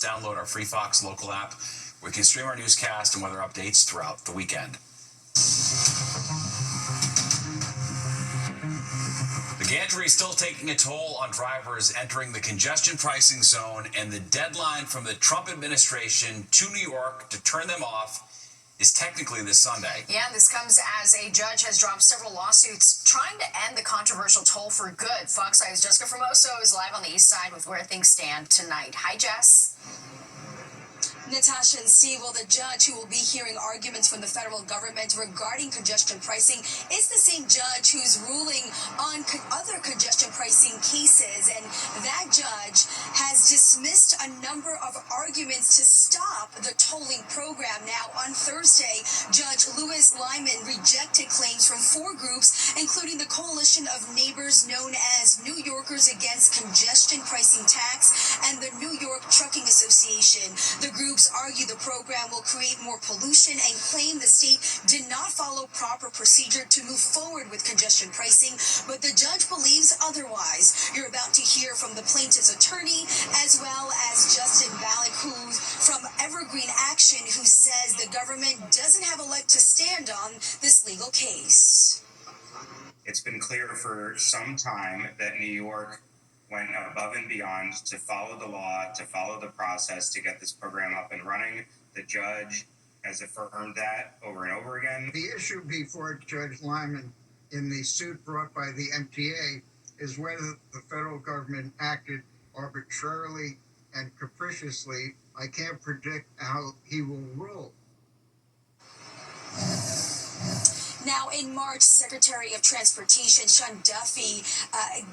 download our free Fox local app where you can stream our newscast and weather updates throughout the weekend. The gantry is still taking a toll on drivers entering the congestion pricing zone, and the deadline from the Trump administration to New York to turn them off is technically this Sunday. Yeah, this comes as a judge has dropped several lawsuits trying to end the controversial toll for good. Fox 5's Jessica Formoso is live on the east side with where things stand tonight. Hi, Jess. Natasha and Steve, well, the judge who will be hearing arguments from the federal government regarding congestion pricing is the same judge who's ruling on other congestion pricing cases. And that judge has dismissed a number of arguments to stop the tolling program. Now, on Thursday, Judge Louis Lyman rejected claims from four groups, including the Coalition of Neighbors known as New Yorkers Against Congestion Pricing Tax and the New York Trucking Association. The groups argue the program will create more pollution and claim the state did not follow proper procedure to move forward with congestion pricing, but the judge believes otherwise. You're about to hear from the plaintiff's attorney as well as Justin Balick, who's from Evergreen Action, who says the government doesn't have a leg to stand on this legal case. It's been clear for some time that New York went above and beyond to follow the law, to follow the process, to get this program up and running. The judge has affirmed that over and over again. The issue before Judge Lyman in the suit brought by the MTA is whether the federal government acted arbitrarily and capriciously. I can't predict how he will rule. Now, in March, Secretary of Transportation Sean Duffy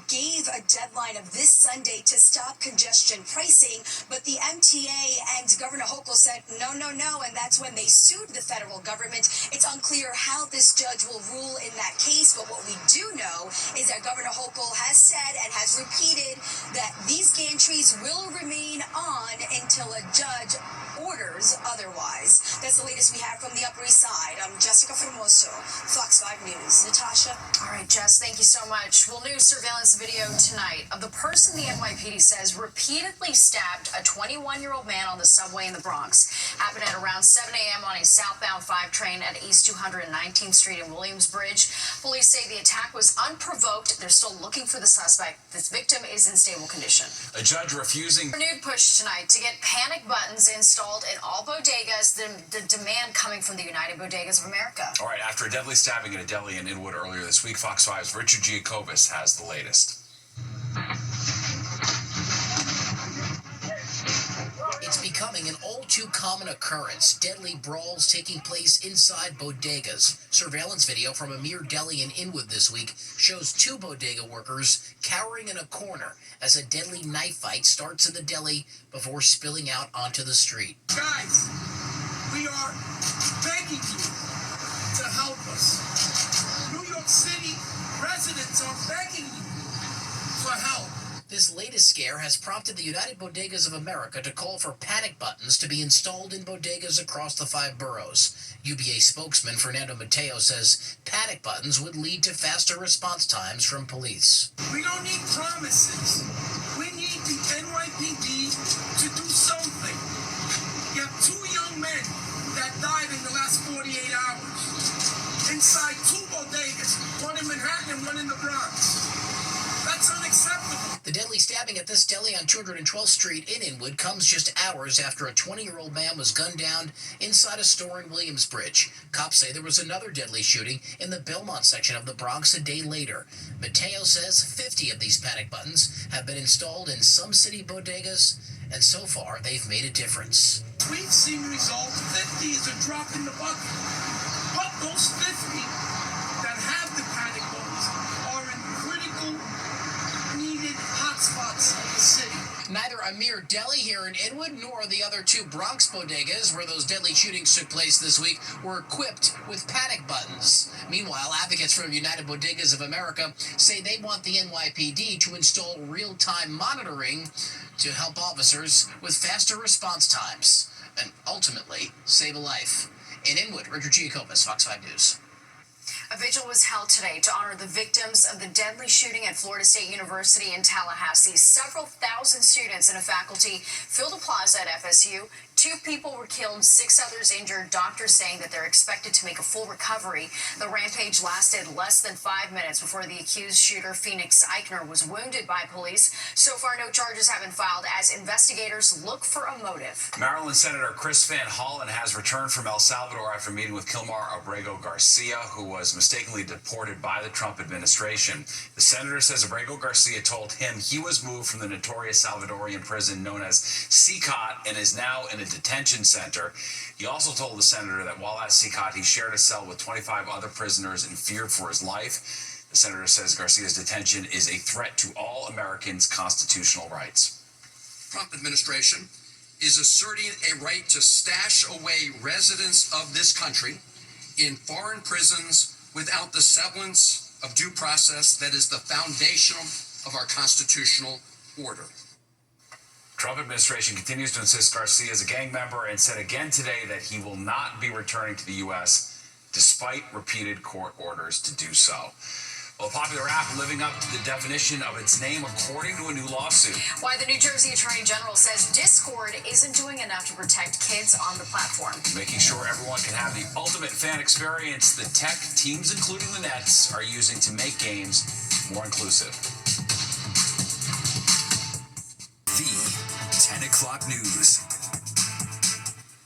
gave a deadline of this Sunday to stop congestion pricing, but the MTA and Governor Hochul said no, and that's when they sued the federal government. It's unclear how this judge will rule in that case, but what we do know is that Governor Hochul has said and has repeated that these gantries will remain on until a judge orders otherwise. That's the latest we have from the Upper East Side. I'm Jessica Formoso, Fox 5 News. Natasha? All right, Jess, thank you so much. Well, new surveillance video tonight of the person the NYPD says repeatedly stabbed a 21-year-old man on the subway in the Bronx. Happened at around 7 a.m. on a southbound 5 train at East 219th Street in Williamsbridge. Police say the attack was unprovoked. They're still looking for the suspect. This victim is in stable condition. A judge refusing. Renewed push tonight to get panic buttons installed in all bodegas, the demand coming from the United Bodegas of America. All right, after a deadly stabbing at a deli in Inwood earlier this week, Fox 5's Richard Giacobas has the latest. It's becoming an all-too-common occurrence, deadly brawls taking place inside bodegas. Surveillance video from Amir Deli in Inwood this week shows two bodega workers cowering in a corner as a deadly knife fight starts in the deli before spilling out onto the street. Guys, we are begging you to help us. New York City residents are begging you for help. This latest scare has prompted the United Bodegas of America to call for panic buttons to be installed in bodegas across the 5 boroughs. UBA spokesman Fernando Mateo says panic buttons would lead to faster response times from police. We don't need promises. We need the NYPD to do something. You have 2 young men that died in the last 48 hours inside 2 bodegas, one in Manhattan and one in the Bronx. That's unacceptable. The deadly stabbing at this deli on 212th Street in Inwood comes just hours after a 20-year-old man was gunned down inside a store in Williamsbridge. Cops say there was another deadly shooting in the Belmont section of the Bronx a day later. Mateo says 50 of these panic buttons have been installed in some city bodegas, and so far they've made a difference. We've seen results. 50 is a drop in the bucket. But those 50 that have the panic buttons are in critical, needed hotspots of the city. Neither Amir Deli here in Inwood nor the other 2 Bronx bodegas where those deadly shootings took place this week were equipped with panic buttons. Meanwhile, advocates from United Bodegas of America say they want the NYPD to install real-time monitoring to help officers with faster response times and ultimately save a life. In Inwood, Richard Giacobas, Fox 5 News. A vigil was held today to honor the victims of the deadly shooting at Florida State University in Tallahassee. Several thousand students and a faculty filled the plaza at FSU. 2 people were killed, 6 others injured. Doctors saying that they're expected to make a full recovery. The rampage lasted less than 5 minutes before the accused shooter, Phoenix Eichner, was wounded by police. So far, no charges have been filed as investigators look for a motive. Maryland Senator Chris Van Hollen has returned from El Salvador after meeting with Kilmar Abrego Garcia, who was mistakenly deported by the Trump administration. The senator says Abrego Garcia told him he was moved from the notorious Salvadorian prison known as CCOT and is now in a detention center. He also told the senator that while at CCOT, he shared a cell with 25 other prisoners and feared for his life. The senator says Garcia's detention is a threat to all Americans' constitutional rights. Trump administration is asserting a right to stash away residents of this country in foreign prisons without the semblance of due process that is the foundation of our constitutional order. Trump administration continues to insist Garcia is a gang member and said again today that he will not be returning to the U.S. despite repeated court orders to do so. Well, a popular app living up to the definition of its name according to a new lawsuit. Why the New Jersey Attorney General says Discord isn't doing enough to protect kids on the platform. Making sure everyone can have the ultimate fan experience, the tech teams, including the Nets, are using to make games more inclusive. The 10 o'clock news.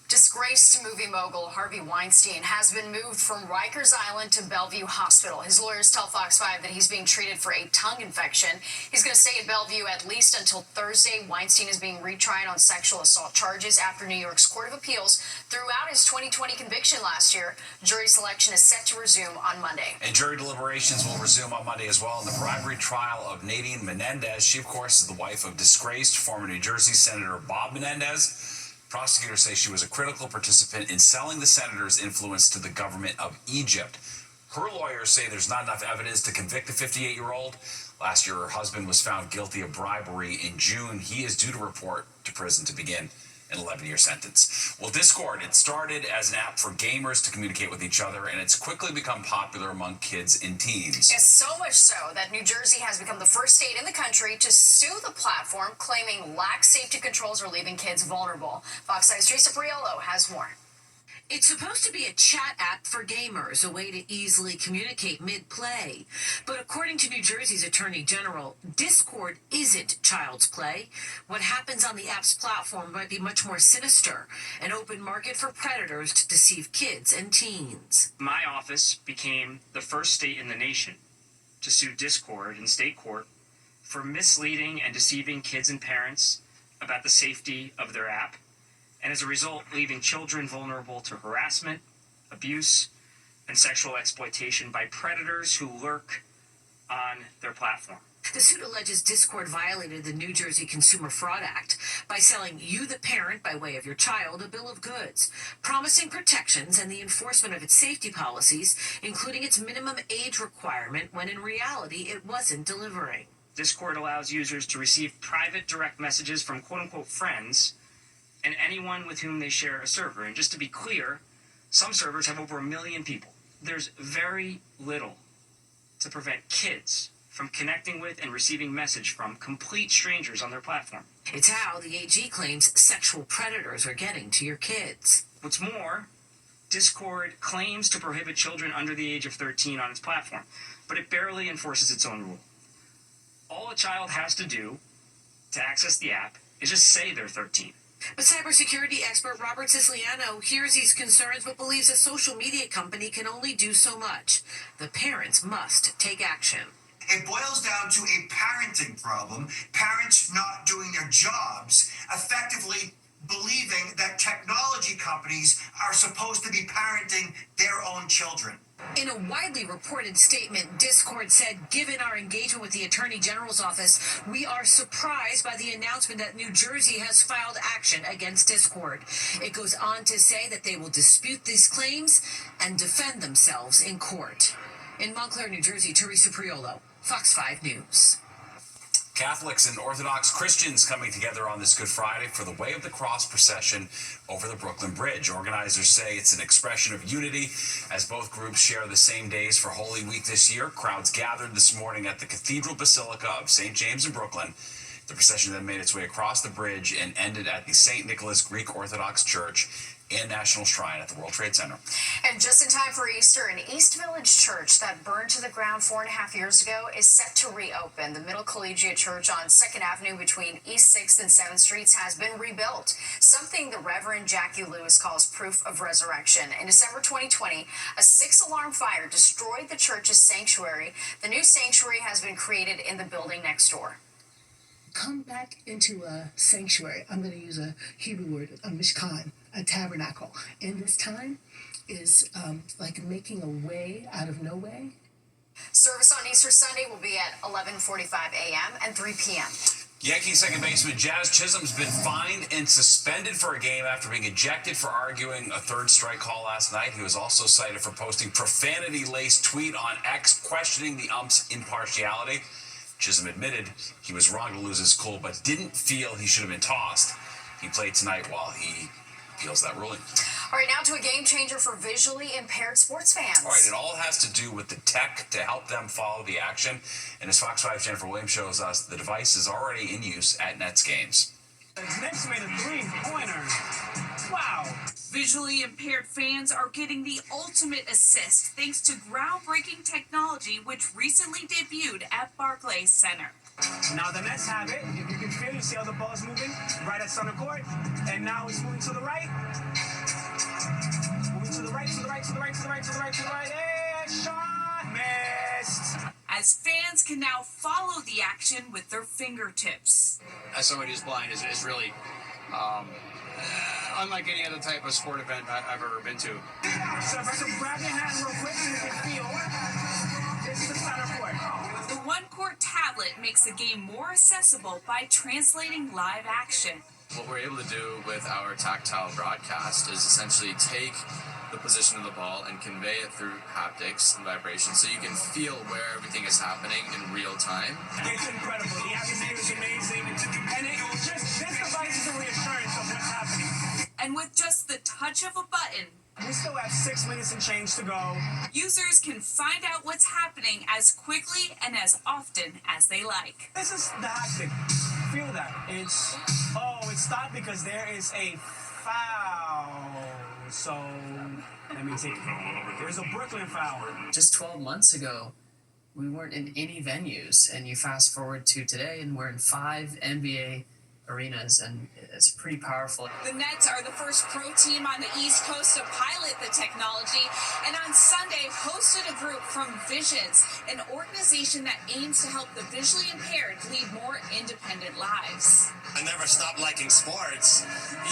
Disgraced movie mogul Harvey Weinstein has been moved from Rikers Island to Bellevue Hospital. His lawyers tell Fox 5 that he's being treated for a tongue infection. He's going to stay at Bellevue at least until Thursday. Weinstein is being retried on sexual assault charges after New York's Court of Appeals threw out his 2020 conviction last year. Jury selection is set to resume on Monday. And jury deliberations will resume on Monday as well in the bribery trial of Nadine Menendez. She, of course, is the wife of disgraced former New Jersey Senator Bob Menendez. Prosecutors say she was a critical participant in selling the senator's influence to the government of Egypt. Her lawyers say there's not enough evidence to convict the 58-year-old. Last year, her husband was found guilty of bribery in June. He is due to report to prison to begin an 11-year sentence. Well, Discord, it started as an app for gamers to communicate with each other, and it's quickly become popular among kids and teens. It's so much so that New Jersey has become the first state in the country to sue the platform, claiming lax safety controls are leaving kids vulnerable. Fox 5's Teresa Briello has more. It's supposed to be a chat app for gamers, a way to easily communicate mid-play. But according to New Jersey's Attorney General, Discord isn't child's play. What happens on the app's platform might be much more sinister, an open market for predators to deceive kids and teens. My office became the first state in the nation to sue Discord in state court for misleading and deceiving kids and parents about the safety of their app, and as a result, leaving children vulnerable to harassment, abuse, and sexual exploitation by predators who lurk on their platform. The suit alleges Discord violated the New Jersey Consumer Fraud Act by selling you, the parent, by way of your child, a bill of goods, promising protections and the enforcement of its safety policies, including its minimum age requirement, when in reality it wasn't delivering. Discord allows users to receive private direct messages from quote-unquote friends and anyone with whom they share a server. And just to be clear, some servers have over 1 million people. There's very little to prevent kids from connecting with and receiving message from complete strangers on their platform. It's how the AG claims sexual predators are getting to your kids. What's more, Discord claims to prohibit children under the age of 13 on its platform, but it barely enforces its own rule. All a child has to do to access the app is just say they're 13. But cybersecurity expert Robert Siciliano hears these concerns but believes a social media company can only do so much. The parents must take action. It boils down to a parenting problem, parents not doing their jobs, effectively believing that technology companies are supposed to be parenting their own children. In a widely reported statement, Discord said, given our engagement with the Attorney General's office, we are surprised by the announcement that New Jersey has filed action against Discord. It goes on to say that they will dispute these claims and defend themselves in court. In Montclair, New Jersey, Teresa Priolo, Fox 5 News. Catholics and Orthodox Christians coming together on this Good Friday for the Way of the Cross procession over the Brooklyn Bridge. Organizers say it's an expression of unity as both groups share the same days for Holy Week this year. Crowds gathered this morning at the Cathedral Basilica of St. James in Brooklyn. The procession then made its way across the bridge and ended at the St. Nicholas Greek Orthodox Church and National Shrine at the World Trade Center. And just in time for Easter, an East Village church that burned to the ground 4.5 years ago is set to reopen. The Middle Collegiate Church on 2nd Avenue between East 6th and 7th Streets has been rebuilt, something the Reverend Jackie Lewis calls proof of resurrection. In December 2020, a 6-alarm fire destroyed the church's sanctuary. The new sanctuary has been created in the building next door. Come back into a sanctuary. I'm going to use a Hebrew word, a mishkan, a tabernacle. And this time is like making a way out of no way. Service on Easter Sunday will be at 11:45 a.m. and 3 p.m. Yankees second baseman Jazz Chisholm's been fined and suspended for a game after being ejected for arguing a third strike call last night. He was also cited for posting profanity-laced tweet on X questioning the ump's impartiality. Chisholm admitted he was wrong to lose his cool, but didn't feel he should have been tossed. He played tonight while he appeals that ruling. All right, now to a game changer for visually impaired sports fans. All right, it all has to do with the tech to help them follow the action. And as Fox 5's Jennifer Williams shows us, the device is already in use at Nets games. Nets made a 3-pointer. Wow. Visually impaired fans are getting the ultimate assist thanks to groundbreaking technology which recently debuted at Barclays Center. Now the Nets have it. If you can feel, you see how the ball's moving right at center court. And now it's moving to the right. Moving to the right, to the right, to the right, to the right, to the right, to the right. And shot missed. As fans can now follow the action with their fingertips. As somebody who's blind, is really unlike any other type of sport event I've ever been to. So grab your hand real quick and you can feel. This is the center court. The one-court tablet makes the game more accessible by translating live action. What we're able to do with our tactile broadcast is essentially take the position of the ball and convey it through haptics and vibrations so you can feel where everything is happening in real time. It's incredible. The atmosphere is amazing. And this device is a reassurance of what's happening. And with just the touch of a button, we still have 6 minutes and change to go. Users can find out what's happening as quickly and as often as they like. This is the haptic. Feel that. It's stopped because there is a foul. So let me take it. There's a Brooklyn foul. Just 12 months ago, we weren't in any venues, and you fast forward to today, and we're in 5 NBA arenas, and it's pretty powerful. The Nets are the first pro team on the East Coast to pilot the technology, and on Sunday hosted a group from Visions, an organization that aims to help the visually impaired lead more independent lives. I never stopped liking sports.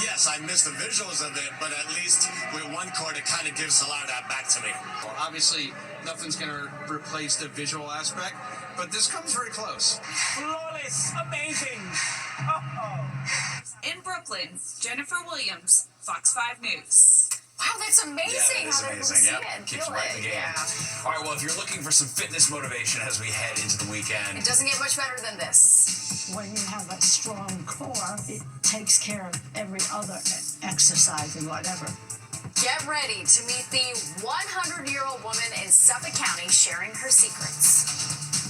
Yes, I miss the visuals of it, but at least with one court, it kind of gives a lot of that back to me. Well, obviously, nothing's going to replace the visual aspect, but this comes very close. Flawless, amazing. In Brooklyn, Jennifer Williams, Fox 5 News. Wow, that's amazing. Yeah, it is amazing. Yep. Keeps you right in the game. Yeah. All right, well, if you're looking for some fitness motivation as we head into the weekend. It doesn't get much better than this. When you have a strong core, it takes care of every other exercise and whatever. Get ready to meet the 100-year-old woman in Suffolk County sharing her secrets.